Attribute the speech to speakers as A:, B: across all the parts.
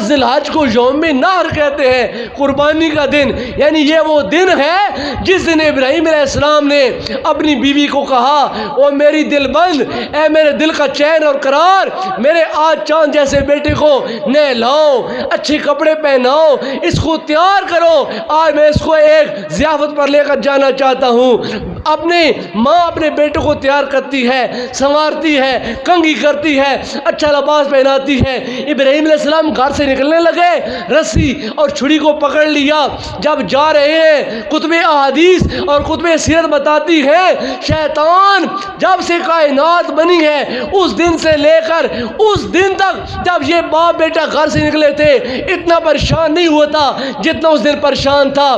A: ذی الحج کو یوم نحر کہتے ہیں، قربانی کا دن، یعنی یہ وہ دن ہے جس دن ابراہیم علیہ السلام نے اپنی بیوی کو کہا او میری دل بند، اے میرے دل کا چین اور قرار، میرے آج چاند جیسے بیٹے کو نہلاؤ، اچھے کپڑے پہناؤ، اس کو تیار کرو، آج میں اس کو ایک ضیافت پر لے کر جانا چاہتا ہوں۔ اپنے ماں اپنے بیٹے کو تیار کرتی ہے، سنوارتی ہے، کنگھی کرتی ہے، اچھا لباس پہناتی ہے۔ ابراہیم علیہ السلام گھر سے نکلنے لگے، رسی اور چھری کو پکڑ لیا، جب جا رہے ہیں کتب احادیث اور کتب سیرت بتاتی ہے شیطان جب سے کائنات بنی ہے اس دن سے لے کر اس دن تک جب یہ باپ بیٹا گھر سے نکلے تھے اتنا پریشان نہیں ہوا تھا جتنا اس دن پریشان تھا۔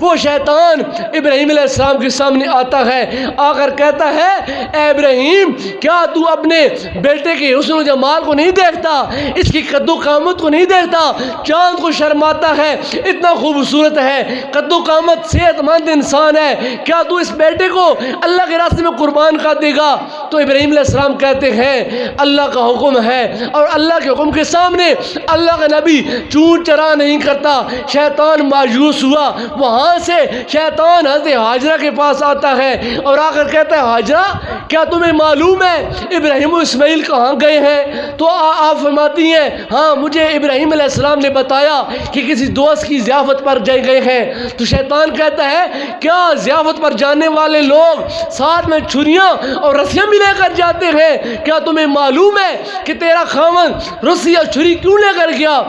A: وہ شیطان ابراہیم علیہ السلام کے سامنے آتا ہے، آ کر کہتا ہے اے ابراہیم کیا تو اپنے بیٹے کے حسن و جمال کو نہیں دیکھتا، اس کی قد و قامت کو نہیں دیکھتا، چاند کو شرماتا ہے، اتنا خوبصورت ہے، قد و قامت، صحت مند انسان ہے، کیا تو اس بیٹے کو اللہ کے راستے میں قربان کر دے گا؟ تو ابراہیم علیہ السلام کہتے ہیں اللہ کا حکم ہے، اور اللہ کے حکم کے سامنے اللہ کا نبی چون چرا نہیں کرتا۔ شیطان مایوس ہوا، وہاں سے شیطان حضرت حاجرہ کے پاس آتا ہے اور آ کر کہتا ہے حاجرہ کیا تمہیں معلوم ہے ابراہیم و اسماعیل کہاں گئے ہیں؟ تو آپ فرماتی ہیں ہاں مجھے ابراہیم علیہ السلام نے بتایا کہ کسی دوست کی ضیافت پر جائے گئے ہیں۔ تو شیطان کہتا ہے کیا ضیافت پر جانے والے لوگ ساتھ میں چھریاں اور رسیاں بھی لے کر جاتے ہیں؟ کیا تمہیں معلوم ہے کہ تیرا خاوند رسی اور چھری کیوں لے کر گیا؟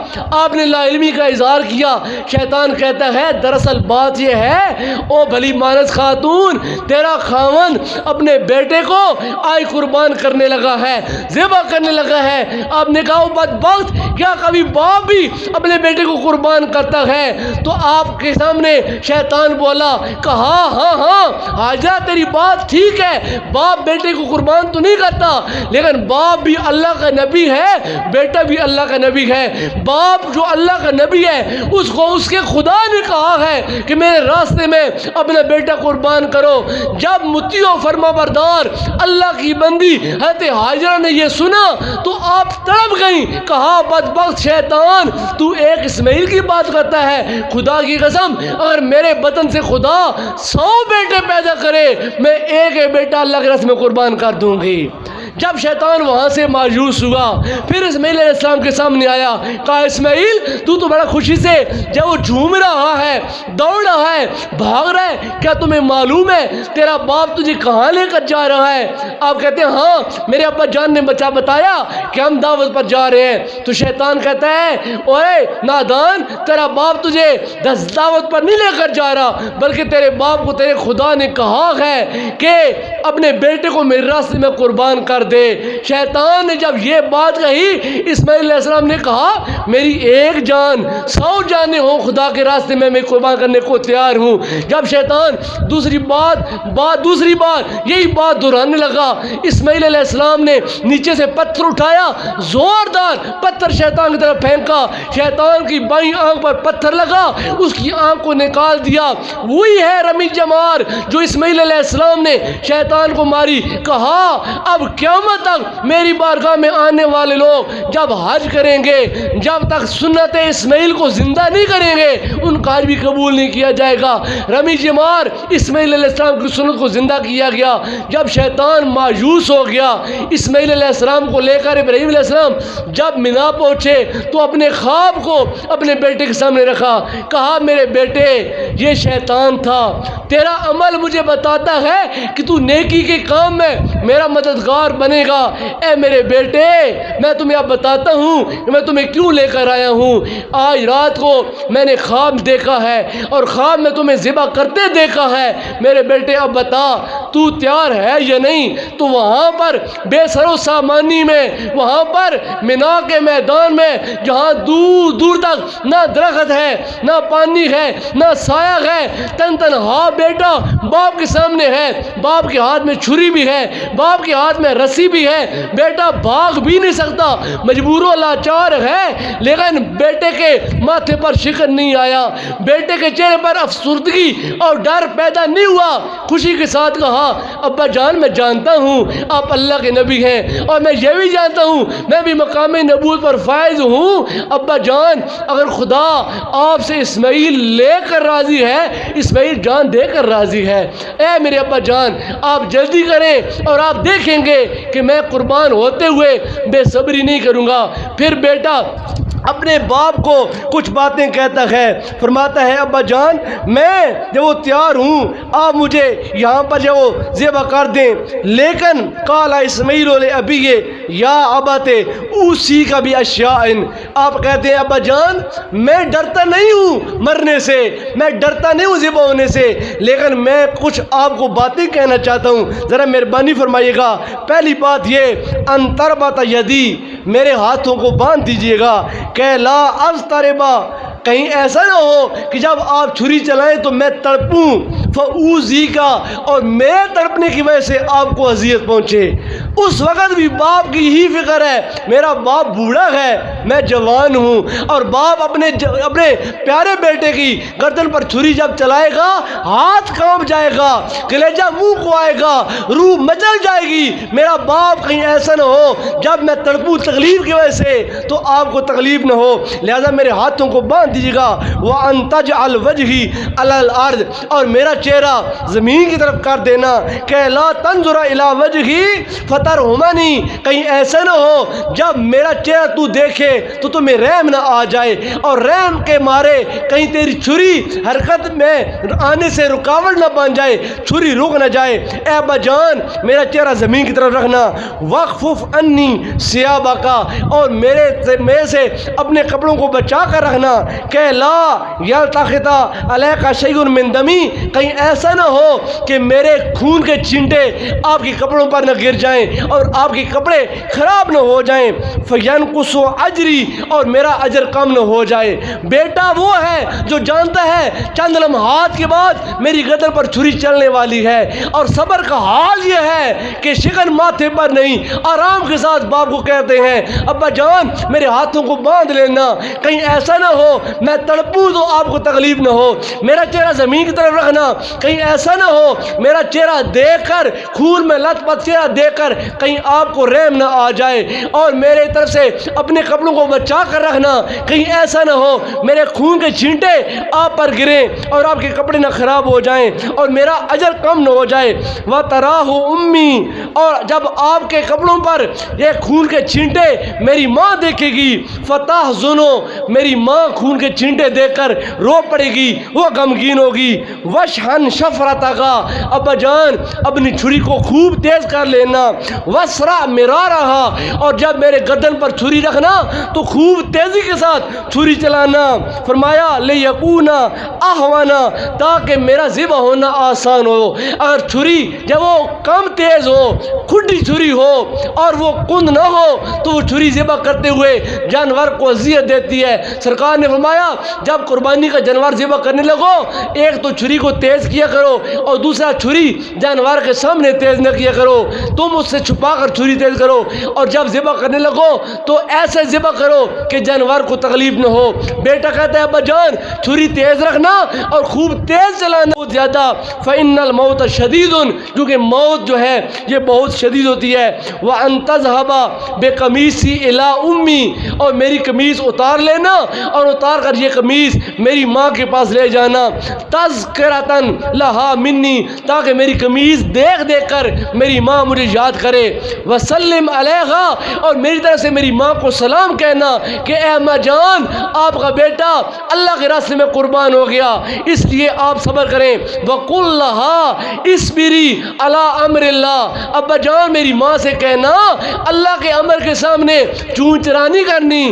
A: آپ نے لا علمی کا اظہار کیا۔ شیطان کہتا ہے دراصل بات یہ ہے او بھلی مانس خاتون تیرا خاوند اپنے بیٹے کو آج قربان کرنے لگا ہے، ذبح کرنے لگا ہے۔ آپ نے کہا بدبخت کیا کبھی باپ بھی اپنے بیٹے کو قربان کرتا ہے؟ تو آپ کے سامنے شیطان بولا کہا ہاں حاجرہ تیری بات ٹھیک ہے، باپ بیٹے کو قربان تو نہیں کرتا، لیکن باپ بھی اللہ کا نبی ہے، بیٹا بھی اللہ کا نبی ہے۔ باپ جو اللہ کا نبی ہے اس کو اس کے خدا نے کہا ہے کہ میرے راستے میں اپنا بیٹا قربان کرو۔ جب مطیع و فرما بردار اللہ کی بندی حضرت حاجرہ نے یہ سنا تو آپ تڑپ گئیں، کہا بدبخت شیطان تو ایک اسماعیل کی بات کرتا ہے، خدا کی قسم اگر میرے بطن سے خدا 100 بیٹے پیدا کرے میں ایک بیٹا اللہ کے راستے میں قربان کر دوں گی۔ جب شیطان وہاں سے مایوس ہوا پھر اسماعیل علیہ السلام کے سامنے آیا، کہا اسماعیل تو بڑا خوشی سے جب وہ جھوم رہا ہے، دوڑ رہا ہے، بھاگ رہا ہے، کیا تمہیں معلوم ہے تیرا باپ تجھے کہاں لے کر جا رہا ہے؟ آپ کہتے ہیں ہاں میرے ابا جان نے بتایا کہ ہم دعوت پر جا رہے ہیں۔ تو شیطان کہتا ہے اوے نادان تیرا باپ تجھے دعوت پر نہیں لے کر جا رہا بلکہ تیرے باپ کو تیرے خدا نے کہا ہے کہ اپنے بیٹے کو میرے راستے میں قربان کر دے۔ شیطان نے جب یہ بات کہی اسماعیل علیہ السلام نے کہا میری ایک جان 100 جانیں ہوں خدا کے راستے میں میں قربان کرنے کو تیار ہوں۔ جب شیطان دوسری بار یہی بات دہرانے لگا اسماعیل علیہ السلام نے نیچے سے پتھر اٹھایا، زوردار پتھر شیطان کی طرف پھینکا، شیطان کی بائیں آنکھ پر پتھر لگا، اس کی آنکھ کو نکال دیا۔ وہی ہے رمی جمار جو اسماعیل علیہ السلام نے شیطان کو ماری۔ کہا اب قیامت تک میری بارگاہ میں آنے والے لوگ جب حج کریں گے جب تک سنت اسماعیل کو زندہ نہیں کریں گے ان کا حج بھی قبول نہیں کیا جائے گا۔ رمی جمار اسماعیل علیہ السلام کی سنت کو زندہ کیا گیا۔ جب شیطان مایوس ہو گیا اسماعیل علیہ السلام کو لے کر ابراہیم علیہ السلام جب مینا پہنچے تو اپنے خواب کو اپنے بیٹے کے سامنے رکھا، کہا میرے بیٹے یہ شیطان تھا، تیرا عمل مجھے بتاتا ہے کہ تو نیکی کے کام میں میرا مددگار بنے گا۔ اے میرے بیٹے میں تمہیں اب بتاتا ہوں کہ میں تمہیں کیوں لے کر آیا ہوں۔ آج رات کو میں نے خواب دیکھا ہے اور خواب میں تمہیں ذبح کرتے دیکھا ہے۔ میرے بیٹے اب بتا تو تیار ہے یا نہیں؟ تو وہاں پر بے سر و سامانی میں، وہاں پر مینا کے میدان میں جہاں دور دور تک نہ درخت ہے نہ پانی ہے نہ سایہ ہے، تنہا بیٹا باپ کے سامنے ہے، باپ کے ہاتھ میں چھری بھی ہے، باپ کے ہاتھ میں رسی بھی ہے، بیٹا بھاگ بھی نہیں سکتا، مجبور و لاچار ہے، لیکن بیٹے کے ماتھے پر شکن نہیں آیا، بیٹے کے چہرے پر افسردگی اور ڈر پیدا نہیں ہوا، خوشی کے ساتھ کہا کہا ابا جان میں جانتا ہوں آپ اللہ کے نبی ہیں اور میں یہ بھی جانتا ہوں میں بھی مقام نبوت پر فائز ہوں، ابا جان اگر خدا آپ سے اسماعیل لے کر راضی ہے، اسماعیل جان دے کر راضی ہے، اے میرے ابا جان آپ جلدی کریں اور آپ دیکھیں گے کہ میں قربان ہوتے ہوئے بے صبری نہیں کروں گا۔ پھر بیٹا اپنے باپ کو کچھ باتیں کہتا ہے، فرماتا ہے ابا جان میں جب وہ تیار ہوں آپ مجھے یہاں پر جو ذبح کر دیں، لیکن قال اسماعیل لابی یا ابت اوصی کا بھی اشیاء، آپ کہتے ہیں ابا جان میں ڈرتا نہیں ہوں مرنے سے، میں ڈرتا نہیں ہوں ذبح ہونے سے، لیکن میں کچھ آپ کو باتیں کہنا چاہتا ہوں، ذرا مہربانی فرمائیے گا۔ پہلی بات یہ انتربت یدی، میرے ہاتھوں کو باندھ دیجئے گا، کہ لا اضطربا، کہیں ایسا نہ ہو کہ جب آپ چھری چلائیں تو میں تڑپوں، فاوذی کا، اور میرے تڑپنے کی وجہ سے آپ کو اذیت پہنچے۔ اس وقت بھی باپ کی ہی فکر ہے، میرا باپ بوڑھا ہے میں جوان ہوں، اور باپ اپنے پیارے بیٹے کی گردن پر چھری جب چلائے گا ہاتھ کانپ جائے گا، کلیجہ منہ کو آئے گا، روح مچل جائے گی، میرا باپ کہیں ایسا نہ ہو جب میں تڑپوں تکلیف کی وجہ سے تو آپ کو تکلیف نہ ہو، لہذا میرے ہاتھوں کو باندھ دیجیے گا۔ وَأَن تَجْعَلْ وَجْهِي عَلَى الْأَرْضِ، اور میرا چہرہ زمین کی طرف کر دینا، کہ لا تنظر إِلَى وَجْهِي فَتَرْحَمَنِي، کہیں ایسا نہ ہو جب میرا چہرہ تو دیکھے تو تمہیں رحم نہ آ جائے، اور رحم کے مارے کہیں تیری چھری حرکت میں آنے سے رکاوٹ نہ بن جائے، چھری رک نہ جائے، اے ابا جان میرا چہرہ زمین کی طرف رکھنا۔ وَاخْفُفْ عَنِّي ثِيَابَكَ، اور میرے سے اپنے کپڑوں کو بچا کر رکھنا، کہ لا یلتقط علیک شیء من دمی، کہیں ایسا نہ ہو کہ میرے خون کے چھینٹے آپ کے کپڑوں پر نہ گر جائیں اور آپ کے کپڑے خراب نہ ہو جائیں، فینقص اجری، اور میرا اجر کم نہ ہو جائے۔ بیٹا وہ ہے جو جانتا ہے چند لمحات کے بعد میری گردن پر چھری چلنے والی ہے، اور صبر کا حال یہ ہے کہ شکن ماتھے پر نہیں، آرام کے ساتھ باپ کو کہتے ہیں ابا جان میرے ہاتھوں کو باندھ لینا، کہیں ایسا نہ ہو میں تڑپوں تو آپ کو تکلیف نہ ہو، میرا چہرہ زمین کی طرف رکھنا، کہیں ایسا نہ ہو میرا چہرہ دیکھ کر خون میں لت پت چہرہ دیکھ کر کہیں آپ کو رحم نہ آ جائے، اور میرے طرف سے اپنے کپڑوں کو بچا کر رکھنا، کہیں ایسا نہ ہو میرے خون کے چھینٹے آپ پر گریں اور آپ کے کپڑے نہ خراب ہو جائیں اور میرا اجر کم نہ ہو جائے۔ وَتَرَاهُ أُمِّي، اور جب آپ کے کپڑوں پر یہ خون کے چھینٹے میری ماں دیکھے گی، فَتَحْزُنُ، میری ماں خون کے چھینٹے دیکھ کر رو پڑے گی، وہ غمگین ہوگی۔ وَشْحَنْ شَفْرَتَكَ، ابا جان اپنی چھری کو خوب تیز کر لینا، وَاسْرَعْ مِرَارَهَا، اور جب میرے گردن پر چھری رکھنا تو خوب تیزی کے ساتھ چھری چلانا، فرمایا لِيَكُونَ أَهْوَنَ، تاکہ میرا ذبح ہونا آسان ہو۔ اگر چھری جب وہ کم تیز ہو، کھٹی چھری ہو اور وہ کند نہ ہو تو وہ چھری ذبح کرتے ہوئے جانور کو اذیت دیتی ہے۔ سرکار نے فرمایا جب قربانی کا جانور ذبح کرنے لگو، ایک تو چھری کو تیز کیا کرو اور دوسرا چھری جانور کے سامنے تیز نہ کیا کرو، تم اس سے چھپا کر چھری تیز کرو، اور جب ذبح کرنے لگو تو ایسے ذبح کرو کہ جانور کو تکلیف نہ ہو۔ بیٹا کہتا ہے ابا جان چھری تیز رکھنا اور خوب تیز چلانا بہت زیادہ، فَإِنَّ الْمَوْتَ شَدِيدٌ، کیونکہ موت جو ہے یہ بہت شدید ہوتی ہے۔ وَأَن تَذْهَبَ بِقَمِيصِي إِلَىٰ أُمِّي، اور میری قمیص اتار لینا اور اتار کر یہ قمیص میری ماں کے پاس لے جانا، تَذْكِرَةً لَهَا مِنِّي، تاکہ میری قمیص دیکھ دیکھ کر میری ماں مجھے یاد کرے، وَسَلِّمْ عَلَيْهَا، اور میری طرف سے میری ماں کو سلام کہنا کہ اے اماں جان آپ کا بیٹا اللہ کے راستے میں قربان ہو گیا، اس لیے آپ صبر کریں۔ وَقُلْ لَهَا اصْبِرِي عَلَىٰ أَمْرِ اللَّهِ، ابا جان میری ماں سے کہنا اللہ کے امر کے سامنے چون چرانی کرنی،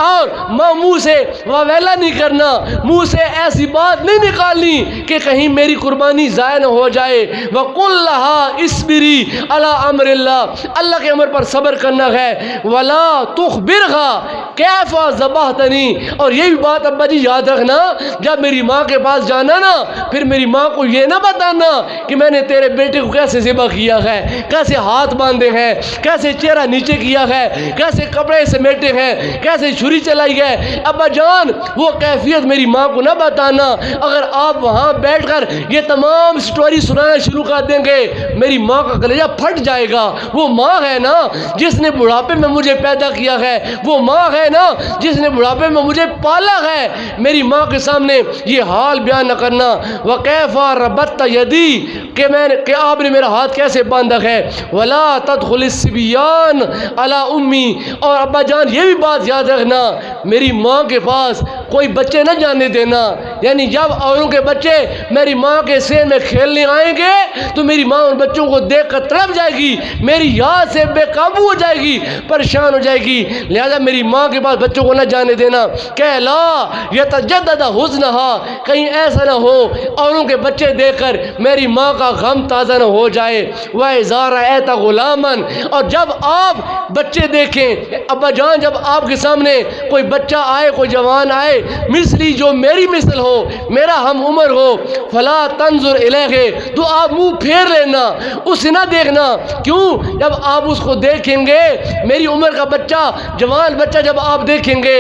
A: اور ماں منہ سے واویلا نہیں کرنا، منہ سے ایسی بات نہیں نکالنی کہ کہیں میری قربانی ضائع نہ ہو جائے۔ وَقُلْ لَهَا اصْبِرِي عَلَىٰ أَمْرِ اللَّهِ، اللہ کے امر پر صبر کرنا ہے۔ وَلَا تُخْبِرْهَا كَيْفَ ذَبَحْتَنِي، اور یہ بھی بات ابا جی یاد رکھنا جب میری ماں کے پاس جانا نا، پھر میری ماں کو یہ نہ بتانا کہ میں نے تیرے بیٹے کو کیسے ذبح کیا ہے، کیسے ہاتھ باندھے ہیں، کیسے چہرہ نیچے کیا ہے، کیسے کپڑے سمیٹے ہیں، کیسے چھری چلائی ہے۔ ابا جان وہ کیفیت میری ماں کو نہ بتانا، اگر آپ وہاں بیٹھ کر یہ تمام سٹوری سنانا شروع کر دیں گے، میری ماں کا کلیجہ پھٹ جائے گا۔ وہ ماں ہے نا جس نے بڑھاپے میں مجھے پیدا کیا ہے، وہ ماں ہے نا جس نے بڑھاپے میں مجھے پالا ہے، میری ماں کے سامنے یہ حال بیان نہ کرنا۔ وَكَيْفَ رَبَطْتَ يَدِي، کہ آپ نے میرا ہاتھ کیسے باندھا ہے۔ وَلَا تَدْخُلِ الصِّبْيَانَ عَلَىٰ أُمِّي، اور ابا جان یہ بھی بات یاد رکھنا، میری ماں کے پاس کوئی بچے نہ جانے دینا، یعنی جب اوروں کے بچے میری ماں کے سین میں کھیلنے آئیں گے تو میری ماں ان بچوں کو دیکھ کر تڑپ جائے گی، میری یاد سے بے قابو ہو جائے گی، پریشان ہو جائے گی، لہذا میری ماں کے پاس بچوں کو نہ جانے دینا۔ کہ لا یتجدد حزنها، کہیں ایسا نہ ہو اوروں کے بچے دیکھ کر میری ماں کا غم تازہ نہ ہو جائے۔ وَإِذَا رَأَيْتَ غُلَامًا، اور جب آپ بچے دیکھیں، ابا جان جب آپ کے سامنے کوئی بچہ آئے، کوئی جوان آئے، مثلی جو میری مثل ہو، میرا ہم عمر ہو، فَلَا تَنظُرْ إِلَيْهِ، تو آپ منہ پھیر لینا، اسے نہ دیکھنا۔ کیوں؟ جب آپ اس کو دیکھیں گے، میری عمر کا بچہ، جوان بچہ جب آپ دیکھیں گے،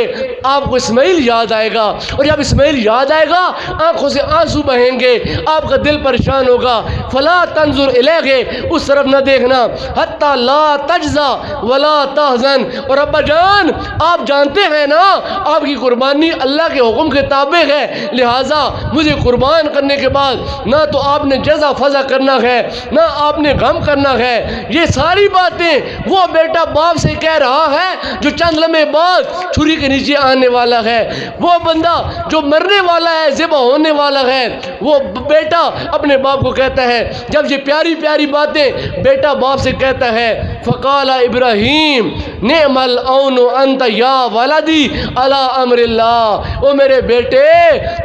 A: آپ کو اسماعیل یاد آئے گا، اور جب اسماعیل یاد آئے گا آنکھوں سے آنسو بہیں گے، آپ کا دل پریشان ہوگا۔ فَلَا تَنظُرْ إِلَيْهِ، اس طرف نہ دیکھنا، حَتَّى لَا تَجْزَى وَلَا تَحْزَنْ، اور ابا جان آپ جانتے ہیں نا آپ کی قربانی اللہ کے حکم کے تابع ہے، لہٰذا مجھے قربان کرنے کے بعد نہ تو آپ نے جزا فضا کرنا ہے، نہ آپ نے غم کرنا ہے۔ یہ ساری باتیں وہ بیٹا باپ سے کہہ رہا ہے جو چند لمحے بعد چھری کے نیچے آنے والا ہے، وہ بندہ جو مرنے والا ہے، ذبح ہونے والا ہے، وہ بیٹا اپنے باپ کو کہتا ہے، جب یہ پیاری پیاری باتیں بیٹا باپ سے کہتا ہے، فقال ابراہیم نعم العون انت یا ولدی علی امر اللہ، او میرے بیٹے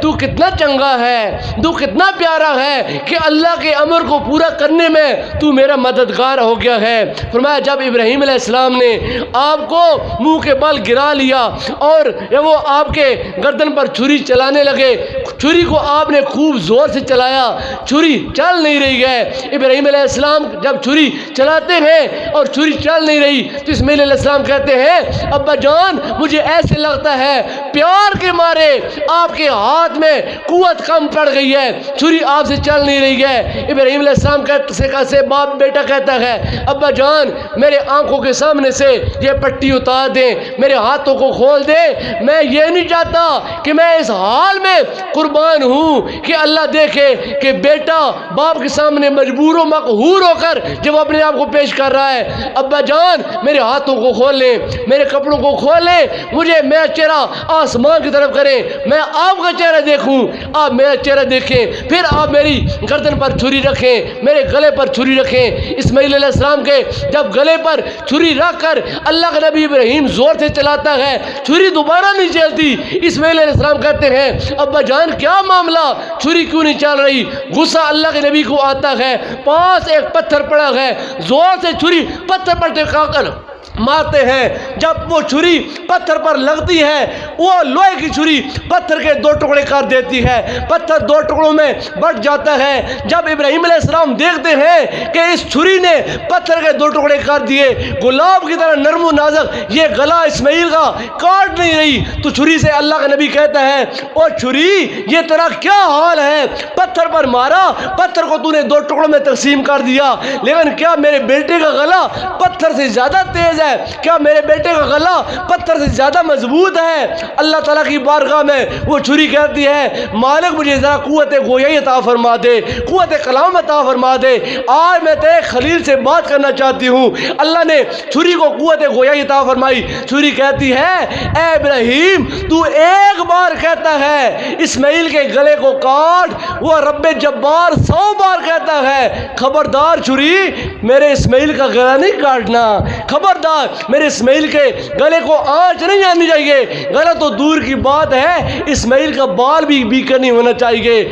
A: تو کتنا چنگا ہے، تو کتنا پیارا ہے کہ اللہ کے امر کو پورا کرنے میں تو میرا مددگار ہو گیا ہے۔ فرمایا جب ابراہیم علیہ السلام نے آپ کو منہ کے بل گرا لیا اور وہ آپ کے گردن پر چھری چلانے لگے، چھری کو آپ نے خوب زور سے چلایا، چھری چل نہیں رہی ہے۔ ابراہیم علیہ السلام جب چھری چلاتے ہیں اور چھری چل نہیں رہی تو اسماعیل علیہ السلام کہتے ہیں ابا جان مجھے ایسے لگتا ہے پیار کے مارے آپ کے ہاتھ میں قوت کم پڑ گئی ہے، چھری آپ سے چل نہیں رہی ہے۔ ابراہیم علیہ السلام سے باپ بیٹا کہتا ہے ابا جان میرے آنکھوں کے سامنے سے یہ پٹی اتار دیں، میرے ہاتھوں کو کھول دیں، میں یہ نہیں چاہتا کہ میں اس حال میں قربان ہوں کہ اللہ دیکھے کہ بیٹا باپ کے سامنے مجبور و مقہور ہو کر جب اپنے آپ کو پیش کر رہا ہے۔ ابا جان میرے ہاتھوں کو کھول لیں، میرے کپڑوں کو کھول لیں، مجھے میرا چہرہ آسمان کی طرف کریں، میں آپ کا چہرہ دیکھوں، آپ میرا چہرہ دیکھیں، پھر آپ میری گردن پر چھری رکھیں، میرے گلے پر چھری رکھیں۔ اسماعیل علیہ السلام کے جب گلے پر چھری رکھ کر اللہ کا نبی ابراہیم زور سے چلاتا ہے، چھری دوبارہ نہیں چلتی۔ اسماعیل علیہ السلام کہتے ہیں ابا جان کیا معاملہ، چھری کیوں نہیں چل رہی؟ غصہ اللہ کے نبی کو آتا ہے، پاس ایک پتھر پڑا ہے، زور سے چھری پتھر پر ٹکا کر مارتے ہیں، جب وہ چھری پتھر پر لگتی ہے وہ لوہے کی چھری پتھر کے دو ٹکڑے کر دیتی ہے، پتھر دو ٹکڑوں میں بٹ جاتا ہے۔ جب ابراہیم علیہ السلام دیکھتے ہیں کہ اس چھری نے پتھر کے دو ٹکڑے کر دیے، گلاب کی طرح نرم و نازک یہ گلا اسماعیل کا کاٹ نہیں رہی، تو چھری سے اللہ کا نبی کہتا ہے او چھری یہ تیرا کیا حال ہے، پتھر پر مارا، پتھر کو تو نے دو ٹکڑوں میں تقسیم کر دیا، لیکن کیا میرے بیٹے کا گلا پتھر سے زیادہ تیز ہے؟ کیا میرے بیٹے کا گلا پتھر سے زیادہ مضبوط ہے؟ اللہ تعالیٰ کی بارگاہ میں وہ چھری کہتی ہے مالک مجھے ذرا قوت گویائی عطا فرما دے، قوت کلام عطا فرما دے، آج میں تیرے خلیل سے بات کرنا چاہتی ہوں۔ اللہ نے چھری کو قوت گویائی عطا فرمائی، چھری کہتی ہے اے ابراہیم تو ایک بار کہتا ہے اسماعیل کے گلے کو کاٹ، وہ رب جبار 100 بار کہتا ہے خبردار چھری میرے اسماعیل کا گلا نہیں کاٹنا، خبردار میرے اسماعیل کے گلے کو آنچ نہیں آنی چاہیے، گلا تو دور کی بات ہے اسماعیل کا بال بھی بیکر نہیں ہونا چاہیے۔